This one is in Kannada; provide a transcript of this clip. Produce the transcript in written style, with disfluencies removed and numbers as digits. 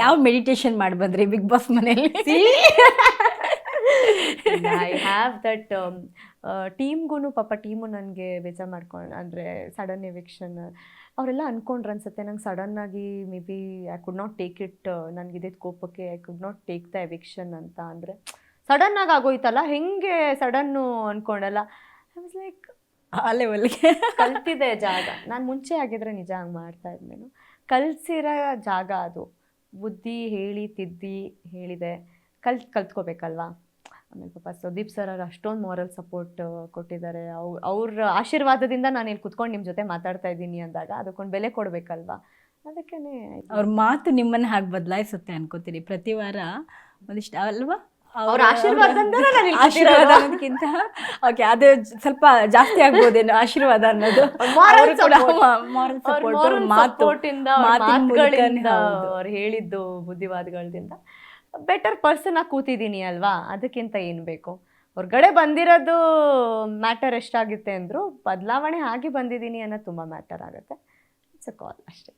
ಯಾವ ಮೆಡಿಟೇಷನ್ ಮಾಡಿ ಬಂದ್ರಿ ಬಿಗ್ ಬಾಸ್ ಮನೇಲಿ? ಐ ಹ್ಯಾವ್ ದಟ್ ಟೀಮ್ಗೂ ಪಾಪ ಟೀಮು ನನಗೆ ಬೇಜಾರು ಮಾಡ್ಕೊಂಡು ಅಂದರೆ ಸಡನ್ ಎವಿಕ್ಷನ್ ಅವರೆಲ್ಲ ಅಂದ್ಕೊಂಡ್ರು ಅನ್ಸುತ್ತೆ ನಂಗೆ ಸಡನ್ನಾಗಿ may be I could not take it, ನನಗಿದ್ದ ಕೋಪಕ್ಕೆ I could not take the eviction ಅಂತ. ಅಂದರೆ ಸಡನ್ನಾಗಿ ಆಗೋಯ್ತಲ್ಲ ಹೆಂಗೆ ಸಡನ್ನು ಅಂದ್ಕೊಂಡಲ್ಲ. ಐ ವಾಸ್ ಲೈಕ್ ಆ ಲೆವೆಲ್ಗೆ ಕಲ್ತಿದೆ ಜಾಗ. ನಾನು ಮುಂಚೆ ಆಗಿದ್ರೆ ನಿಜ ಹಂಗೆ ಮಾಡ್ತಾ ಇದ್ನೇನು. ಕಲಿಸಿರೋ ಜಾಗ ಅದು. ಬುದ್ಧಿ ಹೇಳಿ ತಿದ್ದಿ ಹೇಳಿದೆ, ಕಲ್ತ್ಕೋಬೇಕಲ್ವಾ. ಆಮೇಲೆ ಪಾಪ ಸುದೀಪ್ ಸರ್ ಅವ್ರು ಅಷ್ಟೊಂದು ಮಾರಲ್ ಸಪೋರ್ಟ್ ಕೊಟ್ಟಿದ್ದಾರೆ. ಅವ್ರ ಆಶೀರ್ವಾದದಿಂದ ನಾನು ಇಲ್ಲಿ ಕುತ್ಕೊಂಡು ನಿಮ್ಮ ಜೊತೆ ಮಾತಾಡ್ತಾ ಇದ್ದೀನಿ ಅಂದಾಗ ಅದಕ್ಕೊಂದು ಬೆಲೆ ಕೊಡಬೇಕಲ್ವಾ. ಅದಕ್ಕೇ ಅವ್ರ ಮಾತು ನಿಮ್ಮನ್ನ ಹಾಗೆ ಬದಲಾಯಿಸುತ್ತೆ ಅನ್ಕೋತೀನಿ. ಪ್ರತಿ ವಾರ ಒಂದಿಷ್ಟು ಅಲ್ವಾ? ಅವ್ರ ಆಶೀರ್ವಾದದಿಂದ ಆಶೀರ್ವಾದ ಅನ್ನೋದಕ್ಕಿಂತ ಓಕೆ ಅದು ಸ್ವಲ್ಪ ಜಾಸ್ತಿ ಆಗ್ಬೋದೇನೋ ಆಶೀರ್ವಾದ ಅನ್ನೋದು. ಮಾರಲ್ ಮಾತು ಸಪೋರ್ಟಿಂದ ಮಾತುಗಳಿಂದ ಅವ್ರು ಹೇಳಿದ್ದು ಬುದ್ಧಿವಾದಗಳಿಂದ ಬೆಟರ್ ಪರ್ಸನ್ ಆಗಿ ಕೂತಿದ್ದೀನಿ ಅಲ್ವಾ. ಅದಕ್ಕಿಂತ ಏನು ಬೇಕು. ಹೊರಗಡೆ ಬಂದಿರೋದು ಮ್ಯಾಟರ್ ಎಷ್ಟಾಗುತ್ತೆ ಅಂದರೂ ಬದಲಾವಣೆ ಆಗಿ ಬಂದಿದ್ದೀನಿ ಅನ್ನೋದು ತುಂಬ ಮ್ಯಾಟರ್ ಆಗುತ್ತೆ. ಇಟ್ಸ್ ಅ ಕಾಲ್ ಅಷ್ಟೇ.